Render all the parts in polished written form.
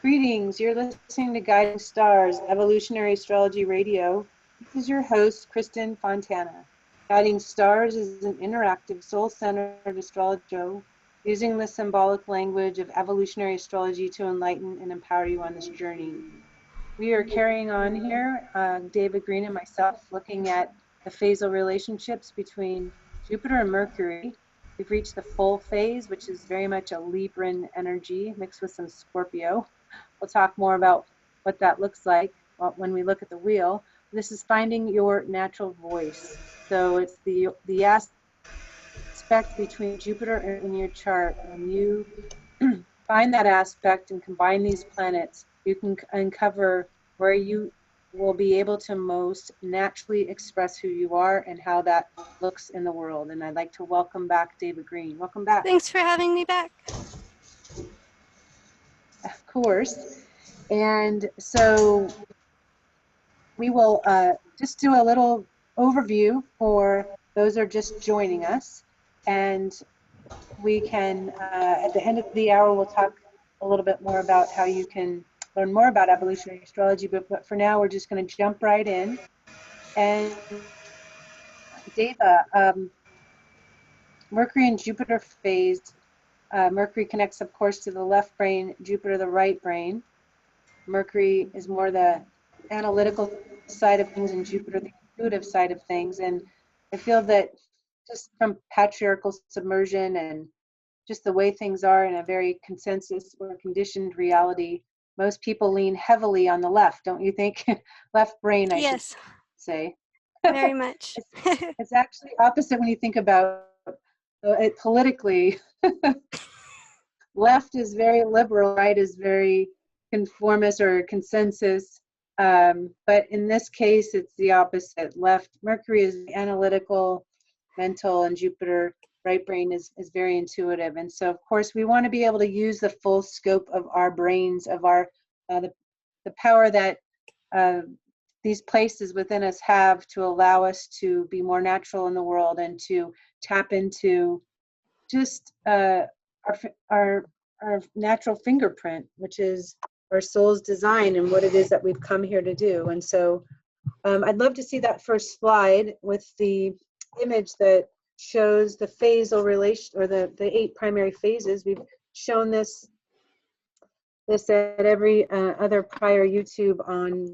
Greetings, you're listening to Guiding Stars, Evolutionary Astrology Radio. This is your host, Kristin Fontana. Guiding Stars is an interactive, soul-centered astrology show using the symbolic language of evolutionary astrology to enlighten and empower you on this journey. We are carrying on here, David Green and myself, looking at the phasal relationships between Jupiter and Mercury. We've reached the full phase, which is very much a Libran energy mixed with some Scorpio. We'll talk more about what that looks like when we look at the wheel. This is finding your natural voice. So it's the aspect between Jupiter and your chart. When you find that aspect and combine these planets, you can uncover where you will be able to most naturally express who you are and how that looks in the world. And I'd like to welcome back David Green. Welcome back. Thanks for having me back. Of course. And so we will just do a little overview for those who are just joining us. And we can, at the end of the hour, we'll talk a little bit more about how you can learn more about evolutionary astrology. But for now, we're just going to jump right in. And Deva, Mercury and Jupiter phase. Mercury connects, of course, to the left brain, Jupiter the right brain. Mercury is more the analytical side of things and Jupiter the intuitive side of things. And I feel that just from patriarchal submersion and just the way things are in a very consensus or conditioned reality, most people lean heavily on the left, don't you think? Left brain, I should say. Very much. It's actually opposite when you think about it politically. Left is very liberal, right is very conformist or consensus. But in this case, it's the opposite. Left, Mercury is analytical, mental, and Jupiter, right brain, is very intuitive. And so, of course, we want to be able to use the full scope of our brains, of our the power that these places within us have to allow us to be more natural in the world and to tap into just our natural fingerprint, which is our soul's design and what it is that we've come here to do. And so I'd love to see that first slide with the image that shows the phasal relation, or the 8 primary phases. We've shown this at every other prior YouTube on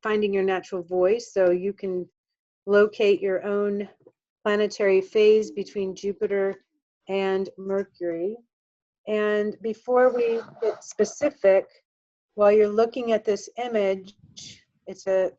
finding your natural voice, so you can locate your own planetary phase between Jupiter and Mercury. And before we get specific, while you're looking at this image, it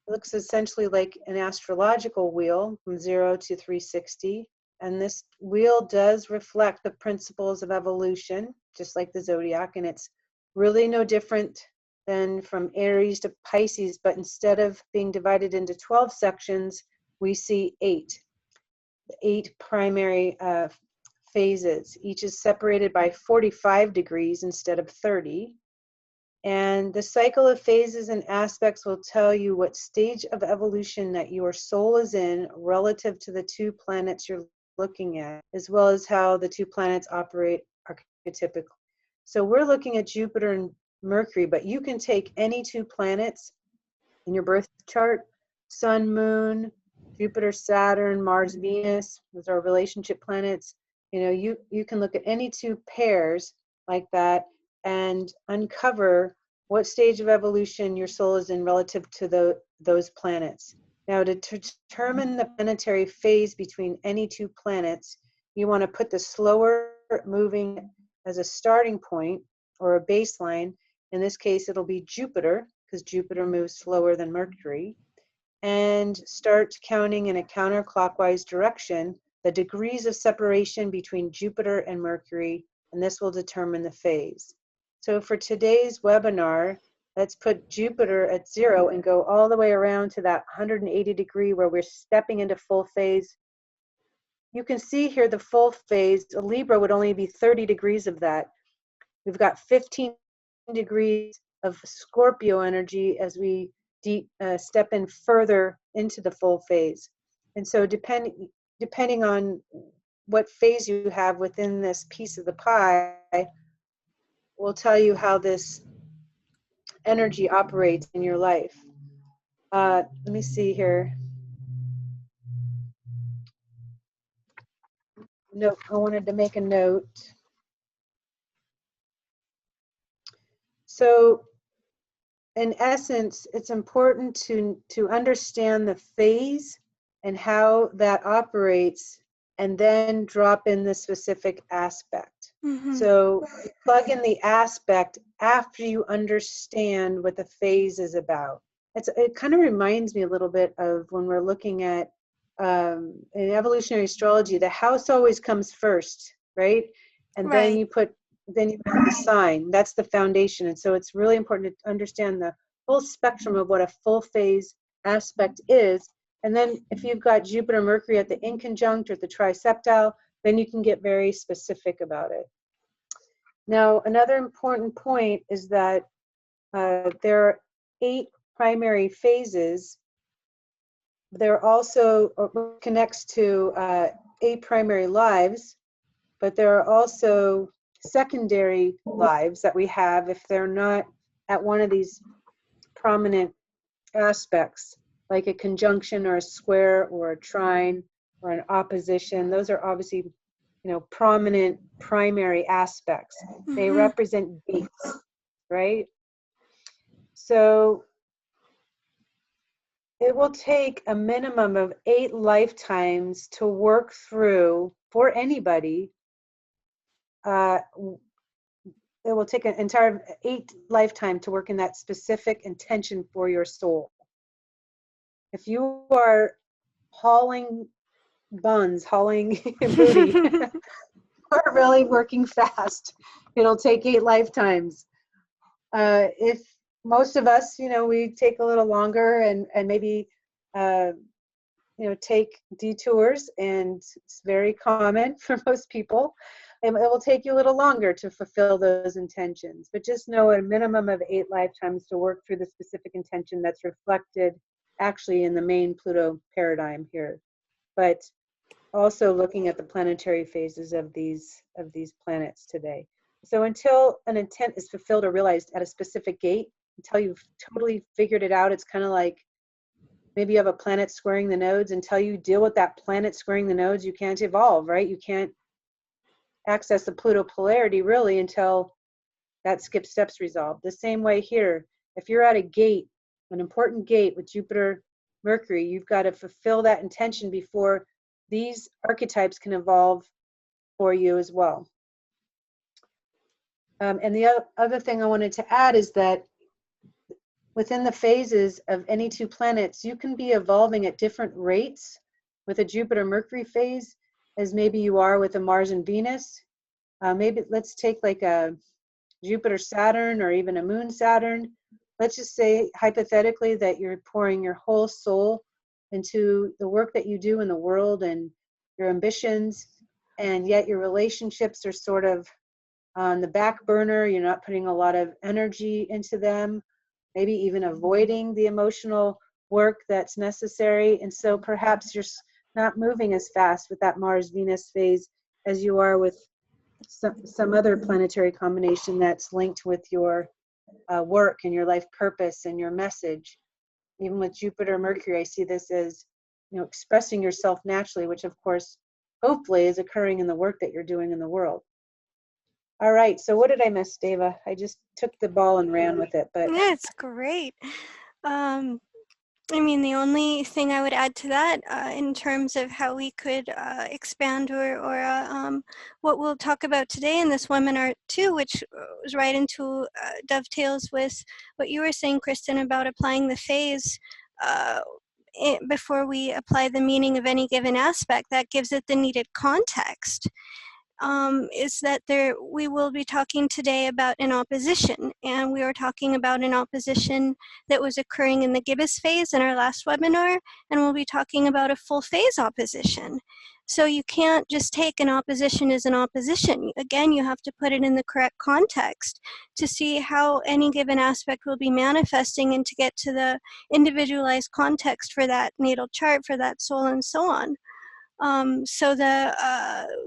looks essentially like an astrological wheel from 0 to 360. And this wheel does reflect the principles of evolution, just like the zodiac. And it's really no different than from Aries to Pisces, but instead of being divided into 12 sections, we see 8 primary phases. Each is separated by 45 degrees instead of 30. And the cycle of phases and aspects will tell you what stage of evolution that your soul is in relative to the 2 planets you're looking at, as well as how the 2 planets operate archetypically. So we're looking at Jupiter and Mercury, but you can take any 2 planets in your birth chart, Sun, Moon, Jupiter, Saturn, Mars, Venus, those are relationship planets. You know, you can look at any 2 pairs like that and uncover what stage of evolution your soul is in relative to those planets. Now, to determine the planetary phase between any 2 planets, you want to put the slower moving as a starting point or a baseline. In this case, it'll be Jupiter, because Jupiter moves slower than Mercury, and start counting in a counterclockwise direction the degrees of separation between Jupiter and Mercury, and this will determine the phase. So for today's webinar, let's put Jupiter at 0 and go all the way around to that 180 degree where we're stepping into full phase. You can see here the full phase. A Libra would only be 30 degrees of that. We've got 15 degrees of Scorpio energy as we step in further into the full phase. And so depending on what phase you have within this piece of the pie, will tell you how this energy operates in your life. Let me see here. Note, I wanted to make a note. So in essence, it's important to understand the phase and how that operates, and then drop in the specific aspect. So plug in the aspect after you understand what the phase is about. It kind of reminds me a little bit of when we're looking at in evolutionary astrology, the house always comes first, right? And Right. then you put the sign. That's the foundation. And so it's really important to understand the whole spectrum of what a full phase aspect is. And then if you've got Jupiter, Mercury at the Inconjunct or the Triseptile, then you can get very specific about it. Now, another important point is that there are 8 primary phases. There also connects to 8 primary lives, but there are also secondary lives that we have if they're not at one of these prominent aspects, like a conjunction or a square or a trine or an opposition. Those are obviously, you know, prominent primary aspects. They represent gates, right? So it will take a minimum of 8 lifetimes to work through, for anybody, it will take an entire 8 lifetime to work in that specific intention for your soul. If you are hauling buns, hauling booty, are really working fast, it'll take 8 lifetimes. If most of us, you know, we take a little longer and maybe, you know, take detours, and it's very common for most people. It will take you a little longer to fulfill those intentions, but just know a minimum of 8 lifetimes to work through the specific intention that's reflected actually in the main Pluto paradigm here, but also looking at the planetary phases of these planets today. So until an intent is fulfilled or realized at a specific gate, until you've totally figured it out, it's kind of like maybe you have a planet squaring the nodes. Until you deal with that planet squaring the nodes, you can't evolve, right? You can't access the Pluto polarity really until that skip step's resolved. The same way here, if you're at a gate, an important gate with Jupiter, Mercury, you've got to fulfill that intention before these archetypes can evolve for you as well. And the other thing I wanted to add is that within the phases of any 2 planets, you can be evolving at different rates with a Jupiter-Mercury phase as maybe you are with a Mars and Venus. Maybe let's take like a Jupiter-Saturn or even a Moon-Saturn. Let's just say hypothetically that you're pouring your whole soul into the work that you do in the world and your ambitions, and yet your relationships are sort of on the back burner. You're not putting a lot of energy into them, maybe even avoiding the emotional work that's necessary. And so perhaps you're not moving as fast with that Mars-Venus phase as you are with some other planetary combination that's linked with your work and your life purpose and your message. Even with Jupiter, Mercury, I see this as, you know, expressing yourself naturally, which of course, hopefully is occurring in the work that you're doing in the world. All right, so what did I miss, Deva? I just took the ball and ran with it, but. Yeah, it's great. I mean, the only thing I would add to that in terms of how we could expand or what we'll talk about today in this webinar too, which was right into dovetails with what you were saying, Kristin, about applying the phase before we apply the meaning of any given aspect. That gives it the needed context. Is that we will be talking today about an opposition, and we were talking about an opposition that was occurring in the gibbous phase in our last webinar, and we'll be talking about a full phase opposition. So you can't just take an opposition as an opposition. Again, you have to put it in the correct context to see how any given aspect will be manifesting and to get to the individualized context for that natal chart, for that soul, and so on. So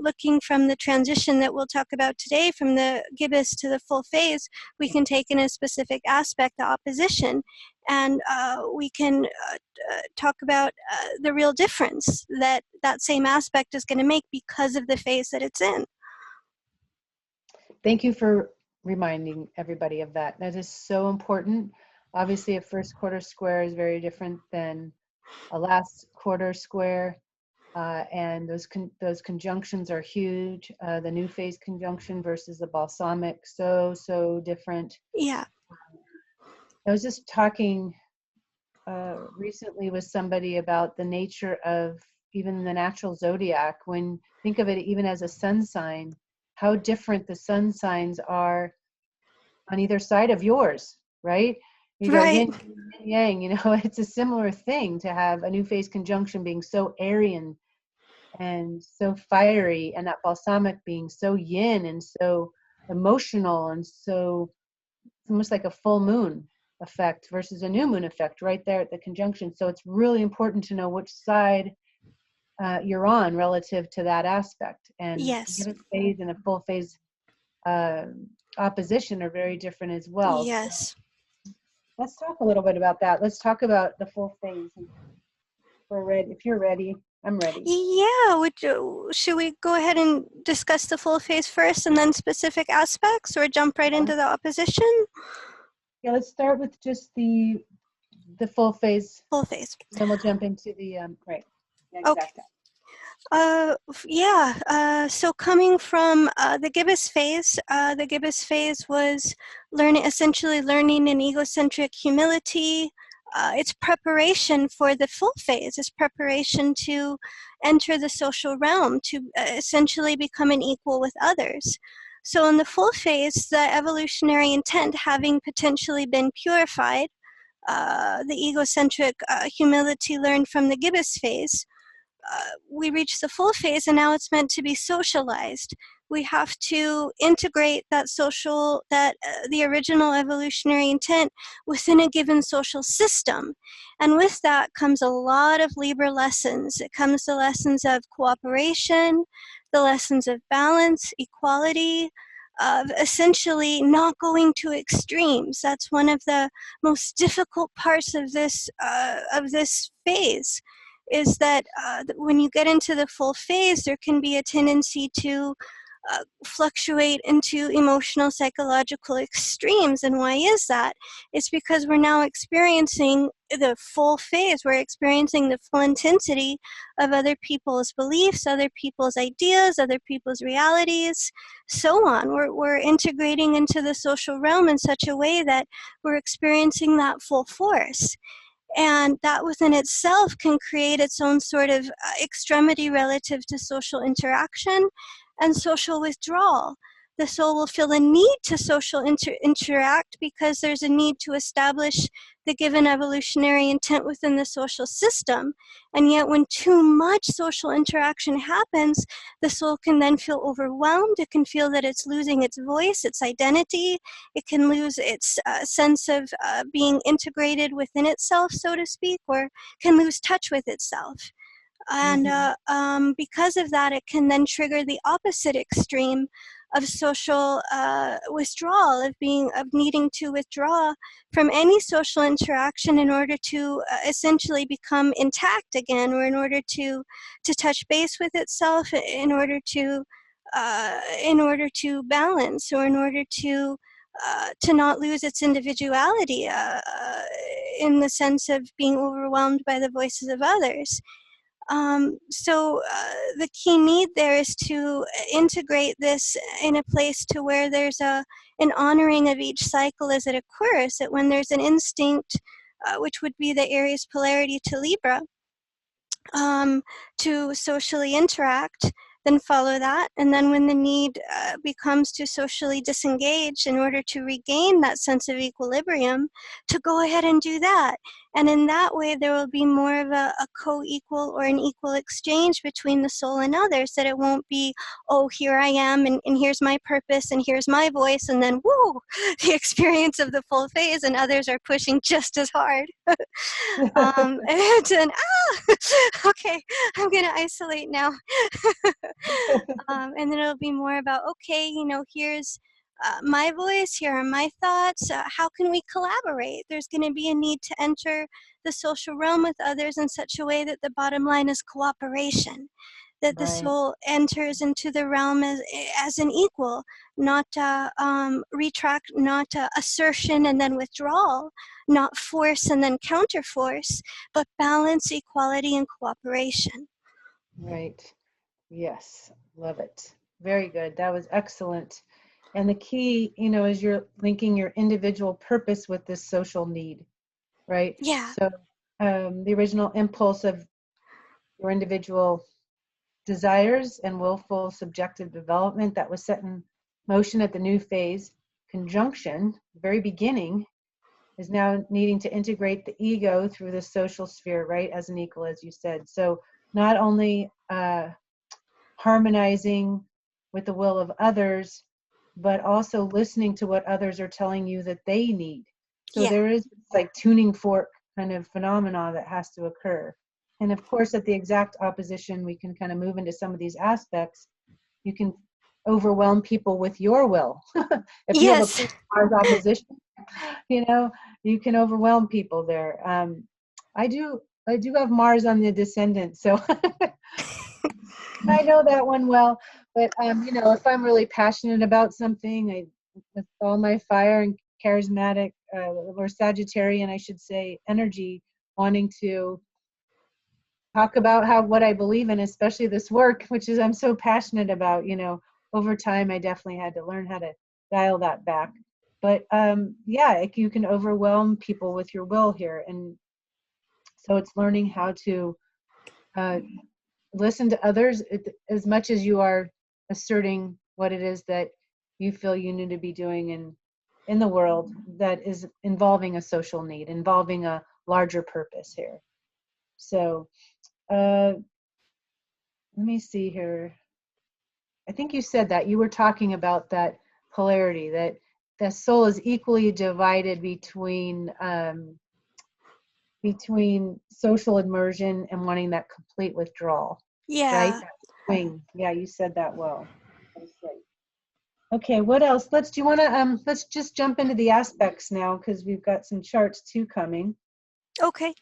looking from the transition that we'll talk about today, from the gibbous to the full phase, we can take in a specific aspect, the opposition, and we can talk about the real difference that that same aspect is going to make because of the phase that it's in. Thank you for reminding everybody of that. That is so important. Obviously, a first quarter square is very different than a last quarter square, and those conjunctions are huge. The new phase conjunction versus the balsamic, so different. Yeah. I was just talking recently with somebody about the nature of even the natural zodiac. When think of it even as a sun sign, how different the sun signs are on either side of yours, right? You go Right. yin, yang, you know, it's a similar thing to have a new phase conjunction being so Aryan and so fiery, and that balsamic being so yin and so emotional, and so it's almost like a full moon effect versus a new moon effect right there at the conjunction. So it's really important to know which side you're on relative to that aspect. And Yes. given phase and a full phase opposition are very different as well. Yes. So let's talk a little bit about that. Let's talk about the full phase. We're ready. If you're ready, I'm ready. Yeah, should we go ahead and discuss the full phase first and then specific aspects, or jump right into the opposition? Yeah, let's start with just the full phase. Full phase. Then we'll jump into the right. Yeah, Okay. exactly. So coming from the gibbous phase was essentially learning an egocentric humility. It's preparation for the full phase. It's preparation to enter the social realm, to essentially become an equal with others. So in the full phase, the evolutionary intent having potentially been purified, the egocentric humility learned from the gibbous phase, we reach the full phase, and now it's meant to be socialized. We have to integrate that the original evolutionary intent within a given social system. And with that comes a lot of Libra lessons. It comes the lessons of cooperation, the lessons of balance, equality, of essentially not going to extremes. That's one of the most difficult parts of this phase, is that when you get into the full phase, there can be a tendency to fluctuate into emotional, psychological extremes. And why is that? It's because we're now experiencing the full phase. We're experiencing the full intensity of other people's beliefs, other people's ideas, other people's realities, so on. We're integrating into the social realm in such a way that we're experiencing that full force. And that within itself can create its own sort of extremity relative to social interaction and social withdrawal. The soul will feel a need to social interact because there's a need to establish the given evolutionary intent within the social system. And yet when too much social interaction happens, the soul can then feel overwhelmed. It can feel that it's losing its voice, its identity. It can lose its sense of being integrated within itself, so to speak, or can lose touch with itself. And because of that, it can then trigger the opposite extreme of social withdrawal, of needing to withdraw from any social interaction in order to essentially become intact again, or in order to touch base with itself, in order to balance, or in order to not lose its individuality in the sense of being overwhelmed by the voices of others. So the key need there is to integrate this in a place to where there's an honoring of each cycle as it occurs, that when there's an instinct, which would be the Aries polarity to Libra, to socially interact, then follow that. And then when the need becomes to socially disengage in order to regain that sense of equilibrium, to go ahead and do that. And in that way, there will be more of a co-equal or an equal exchange between the soul and others, that it won't be, oh, here I am, and here's my purpose, and here's my voice, and then, woo, the experience of the full phase, and others are pushing just as hard. And then, okay, I'm going to isolate now. And then it'll be more about, okay, here's my voice, here are my thoughts, how can we collaborate? There's going to be a need to enter the social realm with others in such a way that the bottom line is cooperation, that the Right. soul enters into the realm as an equal, not retract, not assertion and then withdrawal, not force and then counterforce, but balance, equality, and cooperation. Right. Yes. Love it. Very good. That was excellent. And the key, is you're linking your individual purpose with this social need, right? Yeah. So the original impulse of your individual desires and willful subjective development that was set in motion at the new phase conjunction, the very beginning, is now needing to integrate the ego through the social sphere, right, as an equal, as you said. So not only harmonizing with the will of others, but also listening to what others are telling you that they need. So Yeah. there is like tuning fork kind of phenomena that has to occur. And of course, at the exact opposition, we can kind of move into some of these aspects. You can overwhelm people with your will. If you have a Yes. Pluto-Mars opposition, you can overwhelm people there. I do have Mars on the descendant, so I know that one well. But if I'm really passionate about something, with all my fire and charismatic or Sagittarian, I should say, energy, wanting to talk about what I believe in, especially this work, which is I'm so passionate about. Over time, I definitely had to learn how to dial that back. But you can overwhelm people with your will here, and so it's learning how to listen to others as much as you are asserting what it is that you feel you need to be doing in the world that is involving a social need, involving a larger purpose here. So let me see here. I think you said that you were talking about that polarity, that the soul is equally divided between social immersion and wanting that complete withdrawal. Right? Yeah. That swing. Yeah, you said that well. That's right. Okay, what else? Do you want to let's just jump into the aspects now, because we've got some charts too coming. Okay.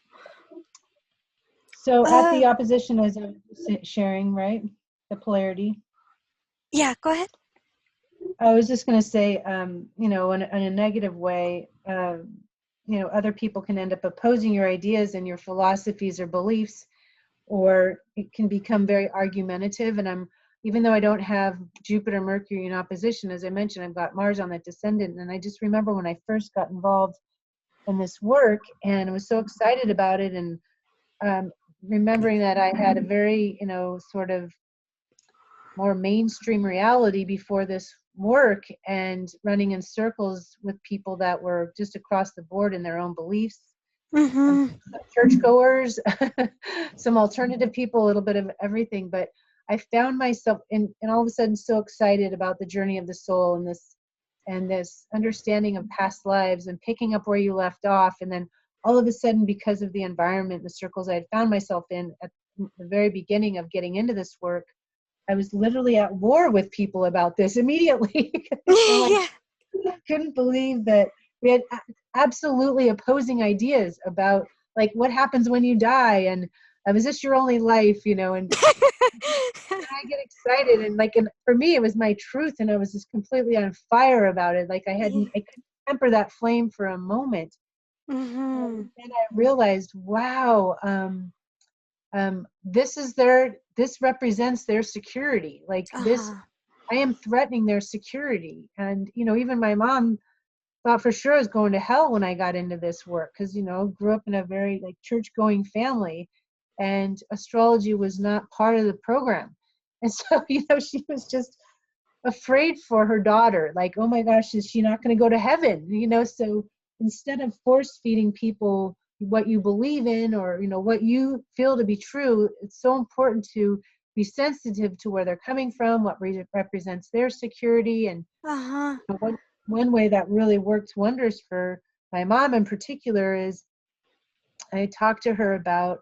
So at the opposition, as I'm sharing, right? The polarity. Yeah, go ahead. I was just going to say, in a negative way, other people can end up opposing your ideas and your philosophies or beliefs, or it can become very argumentative. And even though I don't have Jupiter, Mercury in opposition, as I mentioned, I've got Mars on that descendant. And I just remember when I first got involved in this work and I was so excited about it, and remembering that I had a very, sort of more mainstream reality before this work, and running in circles with people that were just across the board in their own beliefs. Mm-hmm. Some churchgoers, some alternative people, a little bit of everything. But I found myself and all of a sudden so excited about the journey of the soul and this understanding of past lives and picking up where you left off. And then all of a sudden, because of the environment, the circles I had found myself in at the very beginning of getting into this work, I was literally at war with people about this immediately. Yeah. I couldn't believe that we had absolutely opposing ideas about like what happens when you die, and is this your only life, and I get excited, and for me it was my truth, and I was just completely on fire about it. Like I couldn't temper that flame for a moment. Mm-hmm. And then I realized, wow, this represents their security. Like this, Uh-huh. I am threatening their security. And even my mom thought for sure I was going to hell when I got into this work, because grew up in a very church going family, and astrology was not part of the program. And so she was just afraid for her daughter, like, oh my gosh, is she not going to go to heaven? So instead of force feeding people what you believe in, or what you feel to be true, it's so important to be sensitive to where they're coming from, what represents their security. And Uh-huh. one way that really worked wonders for my mom in particular is I talked to her about,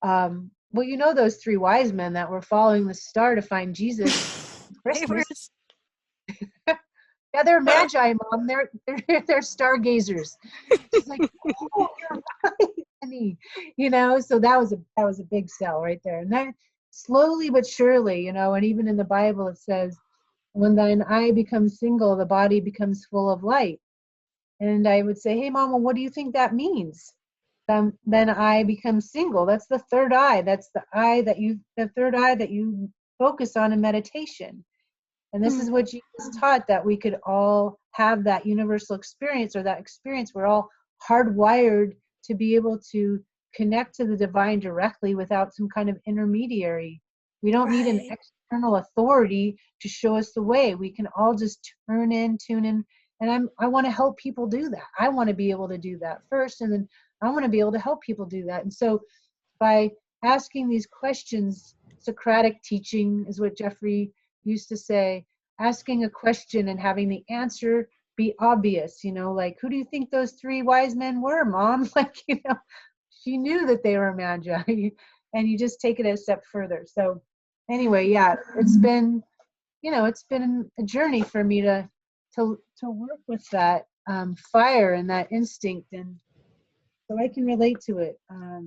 well, those three wise men that were following the star to find Jesus They were, Christmas. Yeah, they're magi, Mom. They're stargazers. She's like, oh, you're right, honey. So that was a big sell right there. And then slowly but surely, and even in the Bible it says, when thine eye becomes single, the body becomes full of light. And I would say, hey, Mama, what do you think that means? Then I become single. That's the third eye. That's the third eye that you focus on in meditation. And this is what Jesus taught, that we could all have that universal experience, or that experience. We're all hardwired to be able to connect to the divine directly without some kind of intermediary. We don't need an right. external authority to show us the way. We can all just tune in. And I want to help people do that. I want to be able to do that first, and then I want to be able to help people do that. And so by asking these questions, Socratic teaching is what Jeffrey used to say, asking a question and having the answer be obvious, like, who do you think those three wise men were, Mom? Like, she knew that they were magi, and you just take it a step further. So anyway, yeah, it's been a journey for me to work with that fire and that instinct, and so I can relate to it.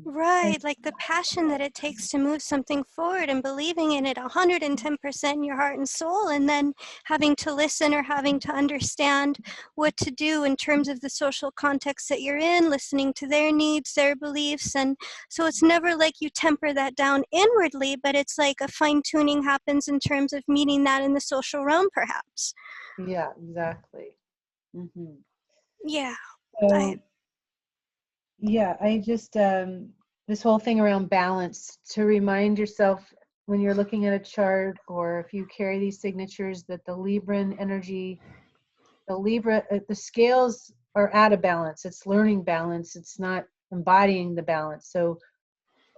Right, like the passion that it takes to move something forward and believing in it 110% in your heart and soul, and then having to listen or having to understand what to do in terms of the social context that you're in, listening to their needs, their beliefs. And so it's never like you temper that down inwardly, but it's like a fine-tuning happens in terms of meeting that in the social realm, perhaps. Yeah, exactly. Mm-hmm. Yeah. I, So yeah, I just this whole thing around balance, to remind yourself when you're looking at a chart, or if you carry these signatures, that the Libran energy, the scales are out of balance. It's learning balance. It's not embodying the balance. So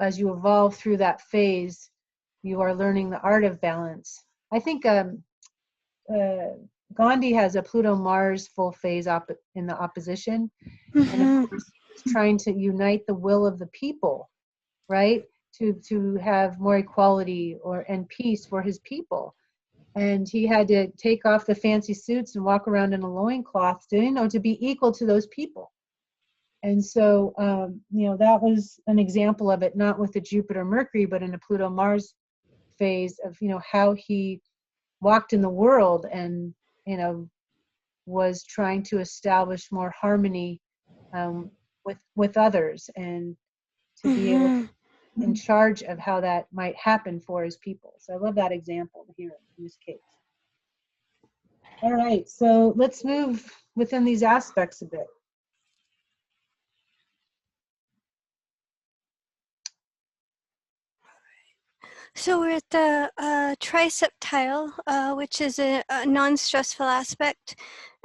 as you evolve through that phase, you are learning the art of balance. I think Gandhi has a Pluto-Mars full phase in the opposition. And of mm-hmm. course, he's trying to unite the will of the people, right? To have more equality and peace for his people. And he had to take off the fancy suits and walk around in a loincloth to be equal to those people. And so, that was an example of it, not with the Jupiter Mercury, but in a Pluto Mars phase of, how he walked in the world and, was trying to establish more harmony with others, and to be able to Mm-hmm. be in charge of how that might happen for his people. So I love that example here in this case. All right, so let's move within these aspects a bit. So we're at the Triseptile, which is a non-stressful aspect.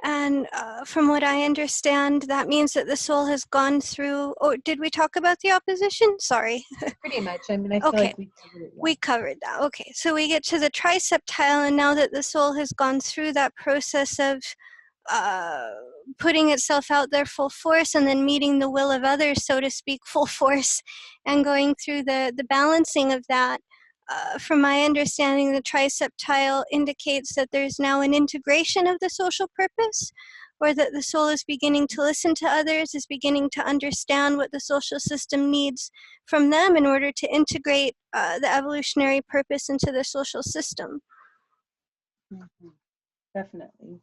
And from what I understand, that means that the soul has gone through, or did we talk about the opposition? Sorry. Pretty much. I mean, I feel Okay, like we covered it. Yeah. we covered that. Okay, so we get to the Triseptile, and now that the soul has gone through that process of uh, putting itself out there full force, and then meeting the will of others, so to speak, full force, and going through the balancing of that. From my understanding, the Triseptile indicates that there's now an integration of the social purpose, or that the soul is beginning to listen to others, is beginning to understand what the social system needs from them in order to integrate the evolutionary purpose into the social system. Mm-hmm. Definitely.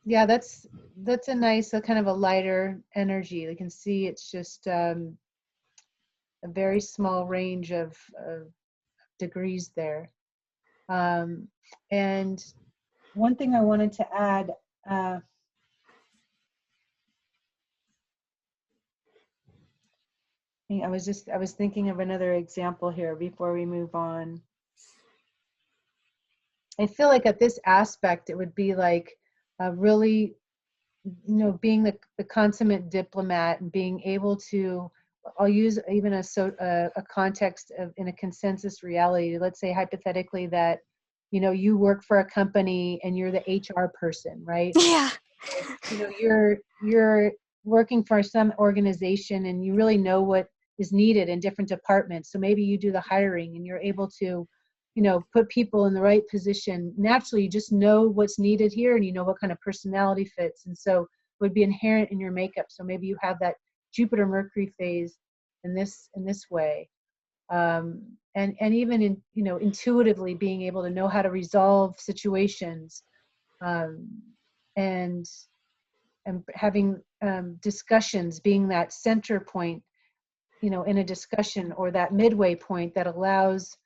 Yeah, that's a nice, kind of a lighter energy. You can see it's just a very small range of degrees there. And one thing I wanted to add, I was thinking of another example here before we move on. I feel like at this aspect, it would be like a really being the consummate diplomat and being able to, I'll use even a context of in a consensus reality. Let's say hypothetically that, you work for a company and you're the HR person, right? Yeah. You're working for some organization and you really know what is needed in different departments. So maybe you do the hiring and you're able to, put people in the right position. Naturally, you just know what's needed here and you know what kind of personality fits. And so it would be inherent in your makeup. So maybe you have that Jupiter Mercury phase in this way. And even in, intuitively being able to know how to resolve situations, and having discussions, being that center point, in a discussion, or that midway point that allows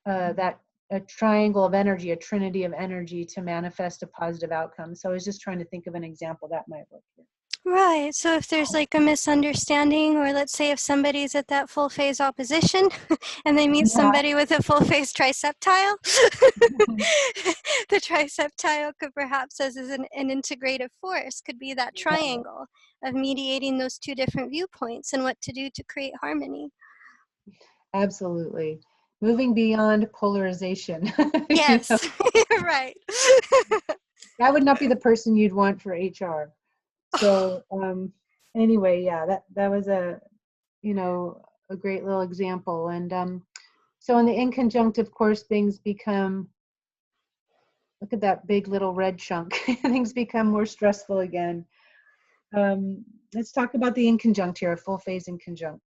that a triangle of energy, a trinity of energy to manifest a positive outcome. So I was just trying to think of an example that might work here. Right. So if there's like a misunderstanding, or let's say if somebody's at that full phase opposition and they meet somebody with a full phase triseptile, the triseptile could perhaps, as an integrative force, could be that triangle of mediating those two different viewpoints and what to do to create harmony. Absolutely. Moving beyond polarization. Yes, right. That would not be the person you'd want for HR. So anyway, yeah, that was a great little example. And so in the inconjunct, of course, things become, look at that big little red chunk, things become more stressful again. Let's talk about the inconjunct here, a full phase inconjunct.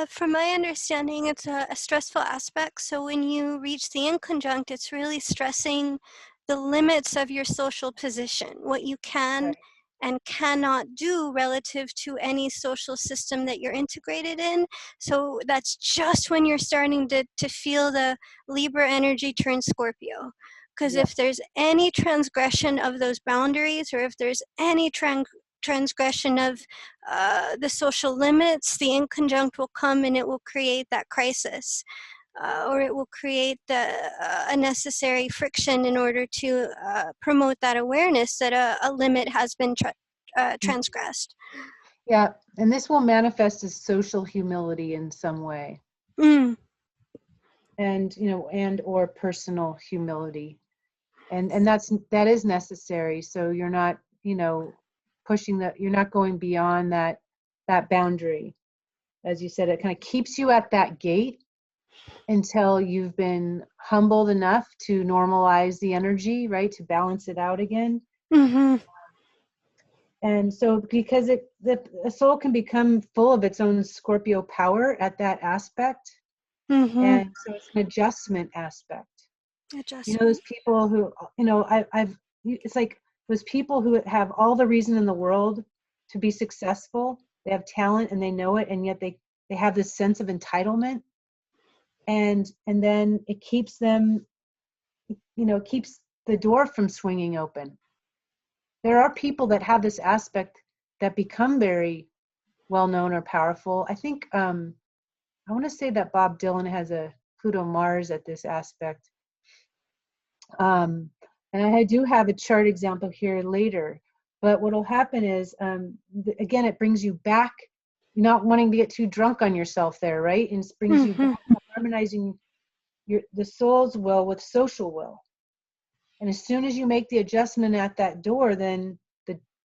From my understanding, it's a stressful aspect. So when you reach the inconjunct, it's really stressing the limits of your social position, what you can and cannot do relative to any social system that you're integrated in. So that's just when you're starting to feel the Libra energy turn Scorpio. Because if there's any transgression of those boundaries, or if there's any transgression of the social limits, the inconjunct will come and it will create that crisis, or it will create a necessary friction in order to promote that awareness that a limit has been transgressed. Yeah, and this will manifest as social humility in some way. Mm. And and or personal humility, and that is necessary. So you're not pushing that, you're not going beyond that boundary. As you said, it kind of keeps you at that gate until you've been humbled enough to normalize the energy, right, to balance it out again. Mm-hmm. And so because the soul can become full of its own Scorpio power at that aspect. Mm-hmm. And so it's an adjustment aspect. Those people who, it's like those people who have all the reason in the world to be successful. They have talent and they know it, and yet they have this sense of entitlement. And then it keeps them, keeps the door from swinging open. There are people that have this aspect that become very well-known or powerful. I think, I want to say that Bob Dylan has a Pluto Mars at this aspect. And I do have a chart example here later, but what will happen is, again, it brings you back, not wanting to get too drunk on yourself there, right? And it brings you back to harmonizing the soul's will with social will. And as soon as you make the adjustment at that door, then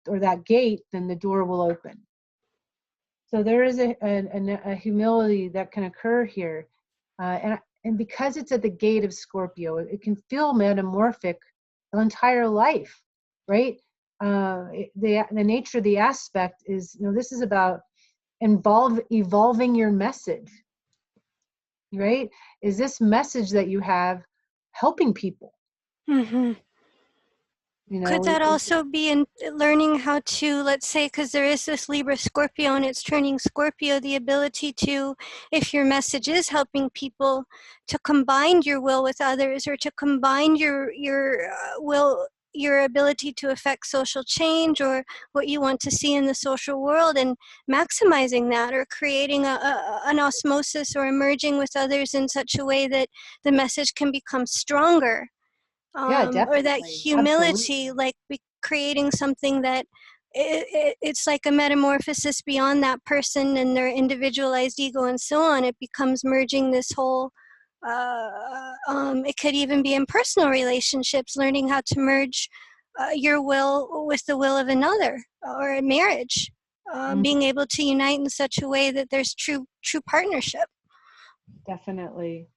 that gate, then the door will open. So there is a humility that can occur here. And because it's at the gate of Scorpio, it can feel metamorphic the entire life, right? The nature of the aspect is, this is about evolving your message, right? Is this message that you have helping people? Mm-hmm. Could that also be in learning how to, let's say, because there is this Libra Scorpio and it's turning Scorpio, the ability to, if your message is helping people, to combine your will with others, or to combine your will, your ability to affect social change or what you want to see in the social world, and maximizing that, or creating an osmosis or merging with others in such a way that the message can become stronger. Yeah, definitely. Or that humility, Absolutely. creating something that it's like a metamorphosis beyond that person and their individualized ego and so on. It becomes merging this whole, it could even be in personal relationships, learning how to merge your will with the will of another, or a marriage, being able to unite in such a way that there's true partnership. Definitely.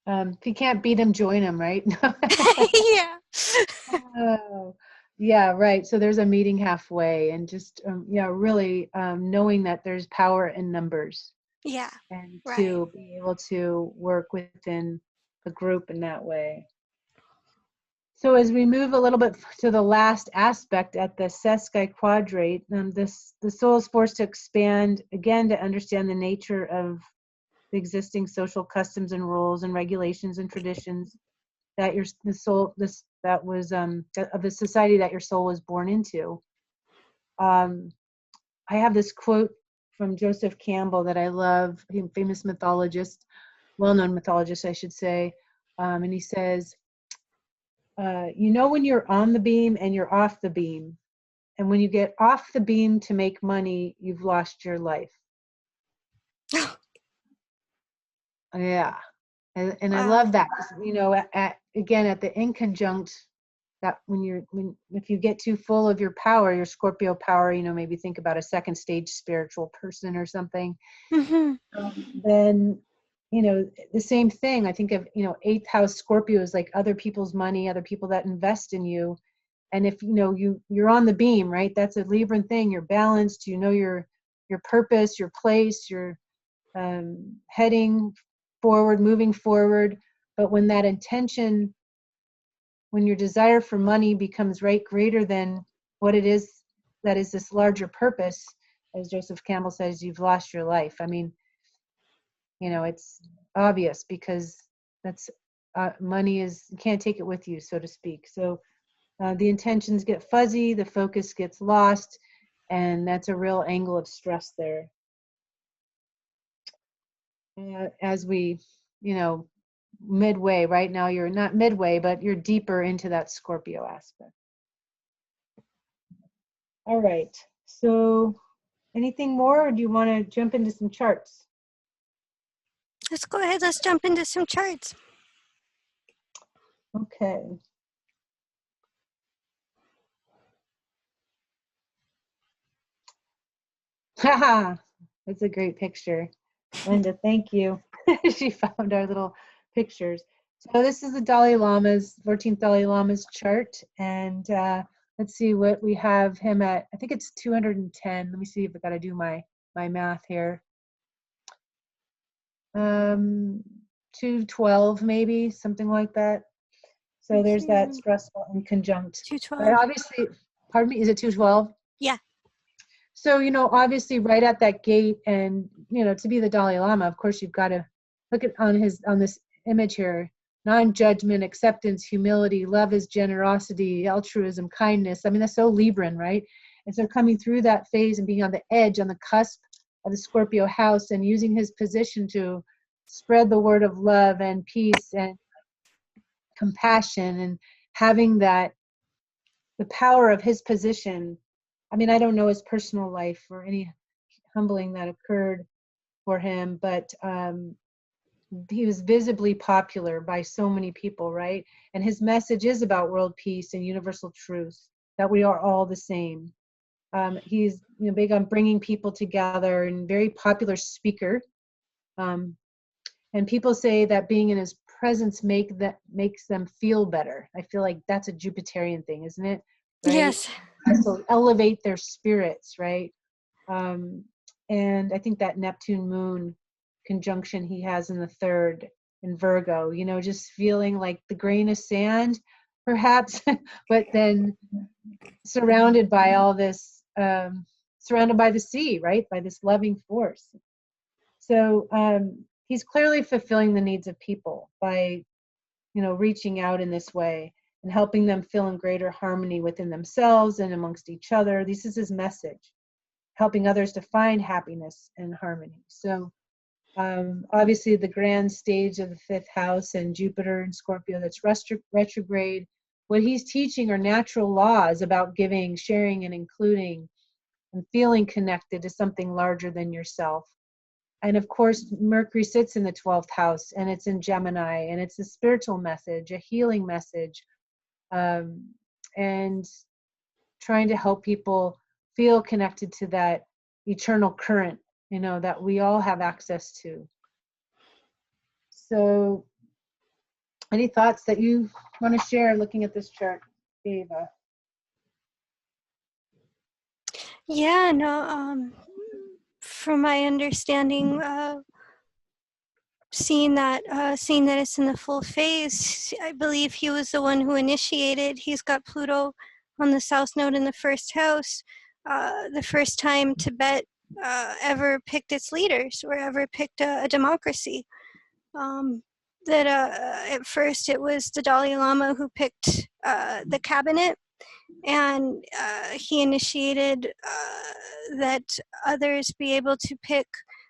If you can't beat them, join them, right? Yeah. Oh, yeah, right. So there's a meeting halfway, and just yeah, really knowing that there's power in numbers, Yeah. and Right. to be able to work within a group in that way. So as we move a little bit to the last aspect at the Seskai quadrate, the soul is forced to expand again to understand the nature of the existing social customs and rules and regulations and traditions that that was of the society that your soul was born into. I have this quote from Joseph Campbell that I love, famous mythologist, well-known mythologist, I should say, and he says, you know when you're on the beam and you're off the beam, and when you get off the beam to make money, you've lost your life. Yeah. And I love that, you know, again, at the Inconjunct, that if you get too full of your power, your Scorpio power, you know, maybe think about a second stage spiritual person or something, then, you know, the same thing. I think of, you know, 8th house Scorpio is like other people's money, other people that invest in you. And if, you know, you're on the beam, right? That's a Libran thing. You're balanced, you know, your purpose, your place, you're heading forward, moving forward. But when that intention, when your desire for money becomes greater than what it is that is this larger purpose, as Joseph Campbell says, you've lost your life. I mean, you know, it's obvious because that's money is, you can't take it with you, so to speak. So the intentions get fuzzy, the focus gets lost, and that's a real angle of stress there. As we, you know, midway, right now you're not midway, but you're deeper into that Scorpio aspect. All right, so anything more, or do you want to jump into some charts? Let's go ahead, let's jump into some charts. Okay. Haha, that's a great picture. Linda, thank you. She found our little pictures. So this is the Dalai Lama's, 14th Dalai Lama's chart. And let's see what we have him at. I think it's 210. Let me see if I got to do my math here. 212 maybe, something like that. So there's that stressful Inconjunct. 212. But obviously, pardon me, is it 212? Yeah. So, you know, obviously right at that gate, and, you know, to be the Dalai Lama, of course, you've got to look at on this image here, non-judgment, acceptance, humility, love is generosity, altruism, kindness. I mean, that's so Libran, right? And so coming through that phase and being on the edge, on the cusp of the Scorpio house, and using his position to spread the word of love and peace and compassion, and having that, the power of his position. I mean, I don't know his personal life or any humbling that occurred for him, but he was visibly popular by so many people, right? And his message is about world peace and universal truth, that we are all the same. He's, you know, big on bringing people together, and very popular speaker. And people say that being in his presence makes them feel better. I feel like that's a Jupiterian thing, isn't it? Right? Yes. So elevate their spirits, right? And I think that Neptune moon conjunction he has in the 3rd in Virgo, you know, just feeling like the grain of sand, perhaps, but then surrounded by all this, surrounded by the sea, right? By this loving force. So he's clearly fulfilling the needs of people by, you know, reaching out in this way and helping them feel in greater harmony within themselves and amongst each other. This is his message, helping others to find happiness and harmony. So obviously the grand stage of the 5th house and Jupiter and Scorpio, that's retrograde, what he's teaching are natural laws about giving, sharing, and including, and feeling connected to something larger than yourself. And of course, Mercury sits in the 12th house, and it's in Gemini, and it's a spiritual message, a healing message, and trying to help people feel connected to that eternal current, that we all have access to. So, any thoughts that you want to share looking at this chart, Eva? Yeah, no, from my understanding, seeing that it's in the full phase, I believe he was the one who initiated. He's got Pluto on the south node in the first house. The first time Tibet ever picked its leaders, or ever picked a democracy. That at first it was the Dalai Lama who picked the cabinet, and he initiated that others be able to pick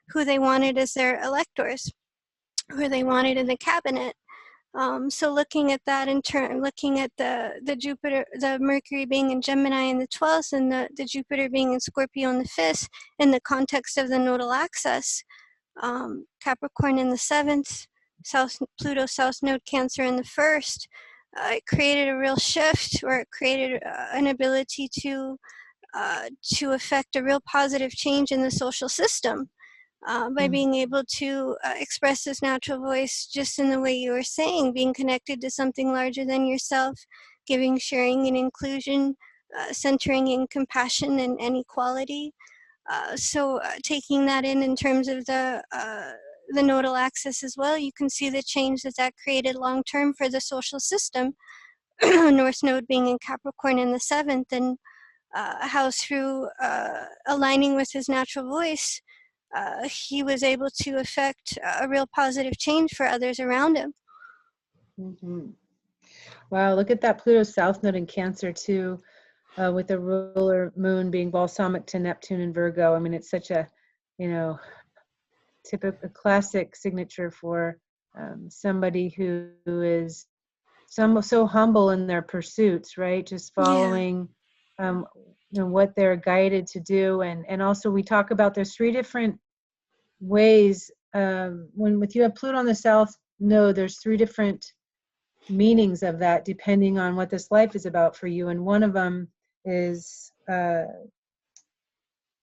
who they wanted as their electors, who they wanted in the cabinet. So looking at that in turn, looking at the Jupiter, the Mercury being in Gemini in the 12th, and the Jupiter being in Scorpio in the 5th, in the context of the nodal axis, Capricorn in the 7th, Pluto South Node Cancer in the 1st, it created a real shift, or it created an ability to affect a real positive change in the social system. By being able to express this natural voice just in the way you were saying, being connected to something larger than yourself, giving, sharing, and inclusion, centering in compassion and equality. So taking that in terms of the nodal axis as well, you can see the change that created long term for the social system. North Node being in Capricorn in the 7th, and how through aligning with his natural voice, he was able to affect a real positive change for others around him. Mm-hmm. Wow, look at that Pluto South Node in Cancer too, with the ruler moon being balsamic to Neptune and Virgo. I mean, it's such a, typical classic signature for somebody who is so humble in their pursuits, right? Just following what they're guided to do. And also we talk about there's 3 different ways. With you have Pluto on the South Node, there's 3 different meanings of that depending on what this life is about for you. And one of them is,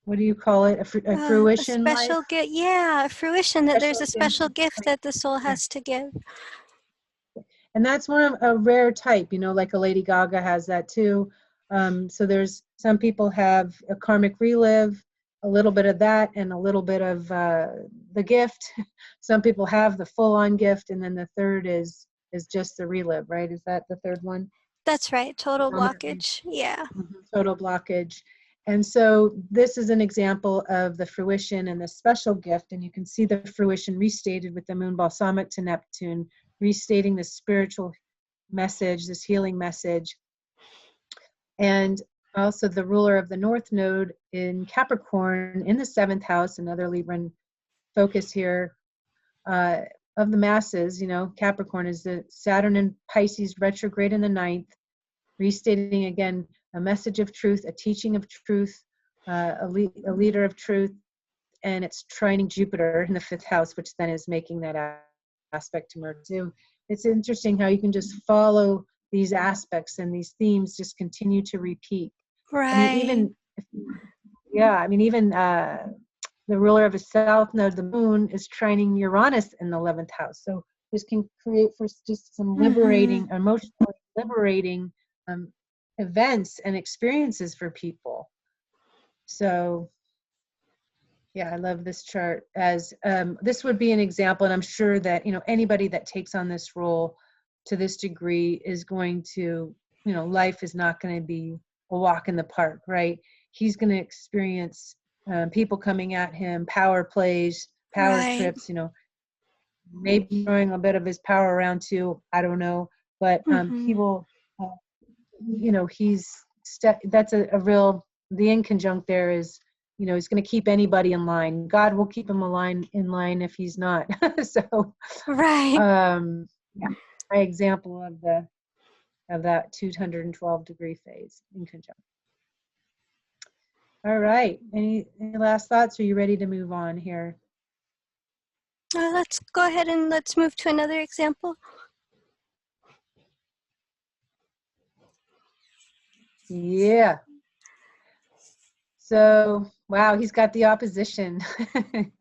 what do you call it? A fruition a special life? gift, a fruition, that there's a special gift Right. that the soul has to give. And that's one of a rare type, like a Lady Gaga has that too. So there's some people have a karmic relive, a little bit of that, and a little bit of the gift. Some people have the full-on gift, and then the third is just the relive, right? Is that the third one? That's right, total blockage. Yeah. Total blockage. And so this is an example of the fruition and the special gift, and you can see the fruition restated with the moon balsamic to Neptune, restating the spiritual message, this healing message. And also the ruler of the North Node in Capricorn in the 7th house, another Libran focus here, of the masses. Capricorn is the Saturn in Pisces retrograde in the 9th, restating again a message of truth, a teaching of truth, a leader of truth, and it's trining Jupiter in the 5th house, which then is making that aspect to Mercury. It's interesting how you can just follow these aspects, and these themes just continue to repeat. Right. Even the ruler of a South Node, the moon, is trining Uranus in the 11th house. So this can create for just some liberating, emotionally liberating events and experiences for people. So I love this chart, as this would be an example, and I'm sure that anybody that takes on this role to this degree is going to, life is not going to be a walk in the park, right? He's going to experience people coming at him, power plays, power trips, maybe throwing a bit of his power around too, I don't know, but he will, that's a real, the inconjunct there is, he's going to keep anybody in line. God will keep him in line if he's not. So, right. my example of that 212-degree phase in conjunct. All right. Any last thoughts? Are you ready to move on here? Let's go ahead and let's move to another example. Yeah. So, wow, he's got the opposition.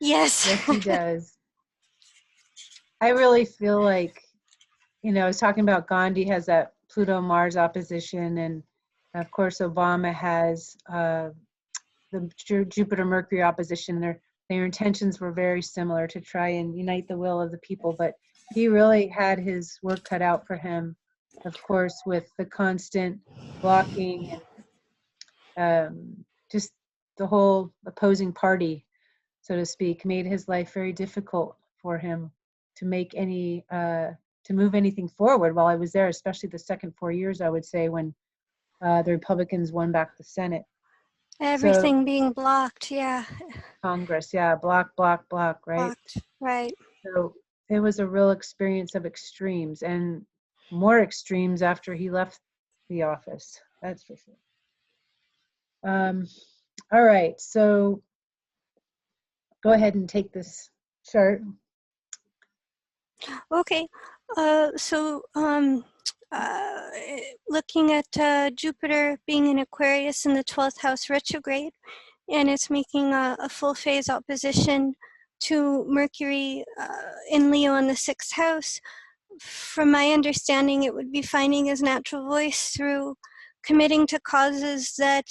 Yes. Yes, he does. I really feel like, I was talking about Gandhi has that Pluto-Mars opposition, and of course Obama has the Jupiter-Mercury opposition. Their intentions were very similar, to try and unite the will of the people, but he really had his work cut out for him, of course, with the constant blocking and just the whole opposing party, so to speak, made his life very difficult for him to make any to move anything forward while I was there, especially the second 4 years, I would say, when the Republicans won back the Senate. Everything So, being blocked, yeah. Congress, yeah, block, right? Blocked, right. So it was a real experience of extremes, and more extremes after he left the office, that's for sure. All right, so go ahead and take this chart. Okay, looking at Jupiter being in Aquarius in the 12th house retrograde, and it's making a full phase opposition to Mercury in Leo in the 6th house. From my understanding, it would be finding his natural voice through committing to causes that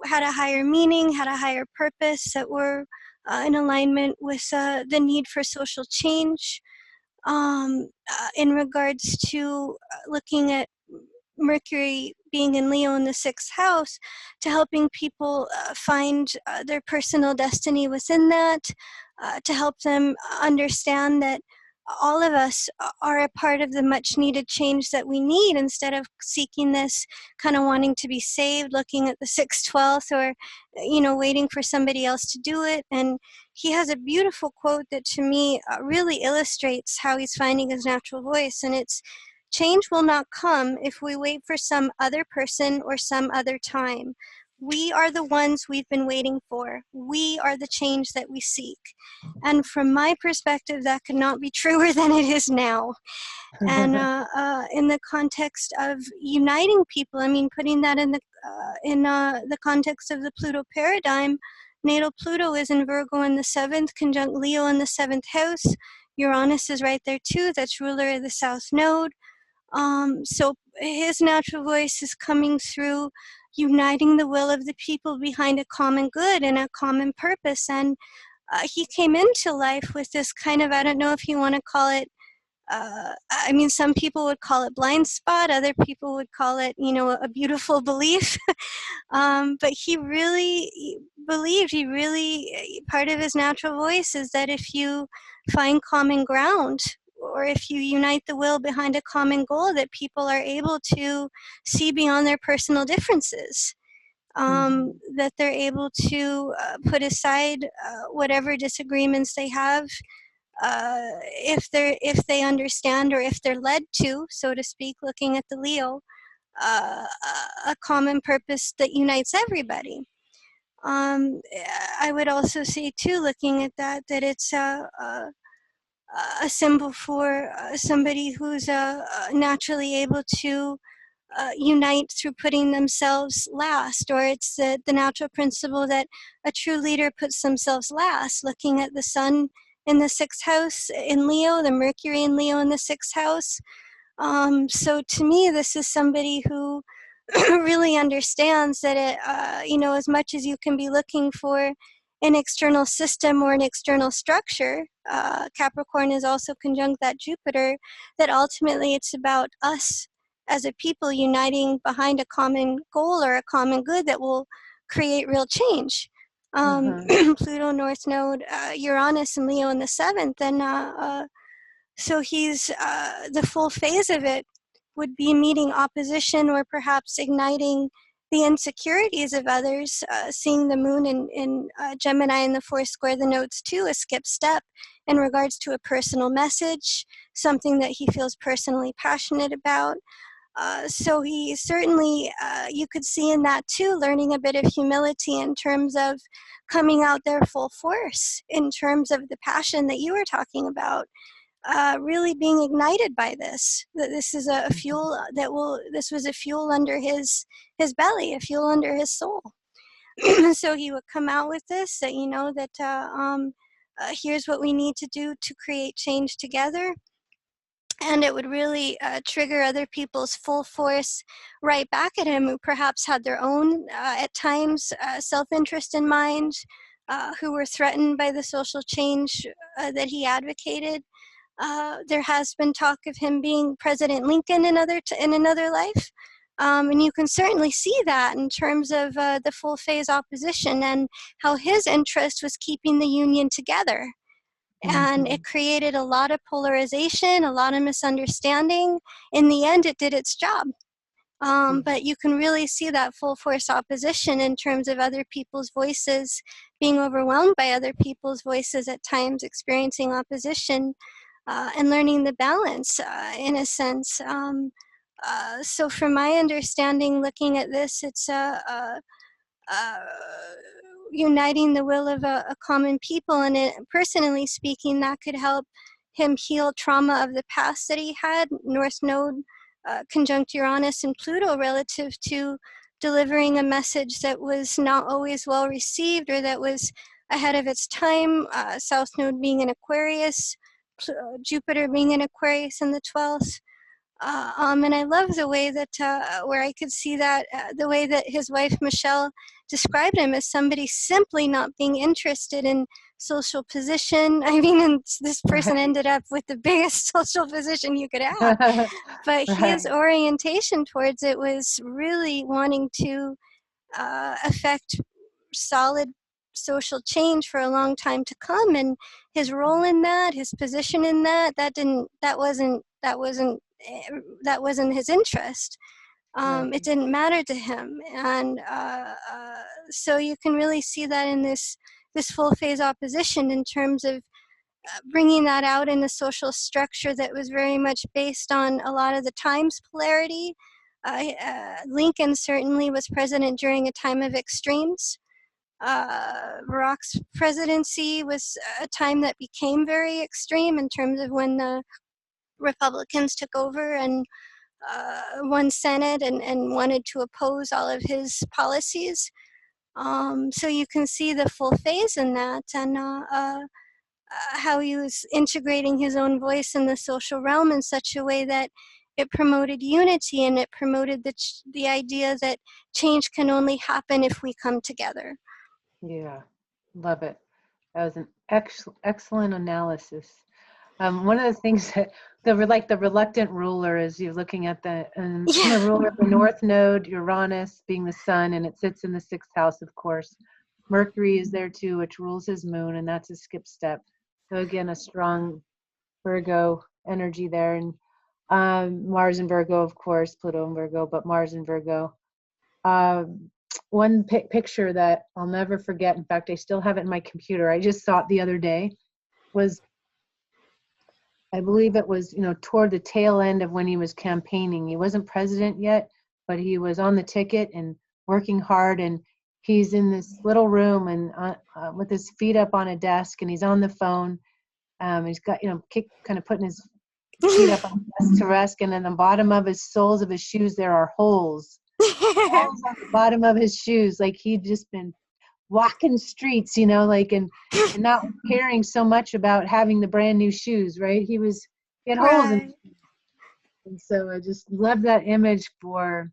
had a higher meaning, had a higher purpose, that were in alignment with the need for social change. In regards to looking at Mercury being in Leo in the 6th house, to helping people find their personal destiny within that, to help them understand that all of us are a part of the much needed change that we need, instead of seeking this kind of wanting to be saved, looking at the 6/12th, or waiting for somebody else to do it. And he has a beautiful quote that to me really illustrates how he's finding his natural voice, and it's, "Change will not come if we wait for some other person or some other time. We are the ones we've been waiting for. We are the change that we seek." And from my perspective, that could not be truer than it is now. And in the context of uniting people, I mean, putting that in the context of the Pluto paradigm, natal Pluto is in Virgo in the 7th, conjunct Leo in the 7th house. Uranus is right there too, that's ruler of the South Node. So his natural voice is coming through uniting the will of the people behind a common good and a common purpose. And he came into life with this kind of, I don't know if you want to call it, I mean, some people would call it blind spot, other people would call it, a beautiful belief. But he really believed, part of his natural voice is that if you find common ground, or if you unite the will behind a common goal, that people are able to see beyond their personal differences. That they're able to put aside whatever disagreements they have, if they understand, or if they're led to, so to speak, looking at the Leo, a common purpose that unites everybody. I would also say too, looking at that it's a symbol for somebody who's naturally able to unite through putting themselves last, or it's the natural principle that a true leader puts themselves last, looking at the sun in the 6th house in Leo, the Mercury in Leo in the 6th house. So to me, this is somebody who really understands that as much as you can be looking for an external system or an external structure, Capricorn is also conjunct that Jupiter, that ultimately it's about us as a people uniting behind a common goal or a common good that will create real change. Pluto North Node, Uranus and Leo in the 7th, and so he's the full phase of it would be meeting opposition, or perhaps igniting the insecurities of others, seeing the moon in Gemini in the 4th square, the nodes too, a skip step in regards to a personal message, something that he feels personally passionate about. So he certainly, you could see in that too, learning a bit of humility in terms of coming out there full force, in terms of the passion that you were talking about, really being ignited by this. That this is a fuel this was a fuel under his belly, a fuel under his soul. So he would come out with this, that, here's what we need to do to create change together. And it would really trigger other people's full force right back at him, who perhaps had their own, at times, self-interest in mind, who were threatened by the social change that he advocated. There has been talk of him being President Lincoln in another life. And you can certainly see that in terms of the full phase opposition and how his interest was keeping the Union together. And it created a lot of polarization, a lot of misunderstanding. In the end, it did its job. But you can really see that full force opposition in terms of other people's voices, being overwhelmed by other people's voices at times, experiencing opposition, and learning the balance, in a sense. So from my understanding, looking at this, it's uniting the will of a common people, and personally speaking, that could help him heal trauma of the past that he had, North Node, conjunct Uranus and Pluto, relative to delivering a message that was not always well received, or that was ahead of its time, South Node being in Aquarius, Jupiter being in Aquarius in the 12th. And I love the way that, where I could see that, the way that his wife, Michelle, described him as somebody simply not being interested in social position. I mean, and this person ended up with the biggest social position you could have. But his orientation towards it was really wanting to affect solid social change for a long time to come. And his role in that, his position in that, that wasn't his interest. It didn't matter to him. And so you can really see that in this full phase opposition, in terms of bringing that out in a social structure that was very much based on a lot of the times polarity. Lincoln certainly was president during a time of extremes. Barack's presidency was a time that became very extreme in terms of when the Republicans took over and won Senate and wanted to oppose all of his policies. So you can see the full phase in that, and how he was integrating his own voice in the social realm in such a way that it promoted unity, and it promoted the idea that change can only happen if we come together. Yeah, love it. That was an excellent analysis. One of the things that the reluctant ruler is, you're looking at the ruler of the North Node, Uranus being the sun, and it sits in the 6th house, of course. Mercury is there too, which rules his moon, and that's a skip step. So again, a strong Virgo energy there, and Mars in Virgo, of course, Pluto in Virgo, but Mars in Virgo. One picture that I'll never forget, in fact, I still have it in my computer, I just saw it the other day, was, I believe it was, toward the tail end of when he was campaigning. He wasn't president yet, but he was on the ticket and working hard, and he's in this little room and with his feet up on a desk, and he's on the phone. He's got, kind of putting his feet up on the desk to rest, and in the bottom of his soles of his shoes, there are holes. Holes on the bottom of his shoes, like he'd just been walking streets, and not caring so much about having the brand new shoes, right? He had holes in his shoes. And so I just love that image for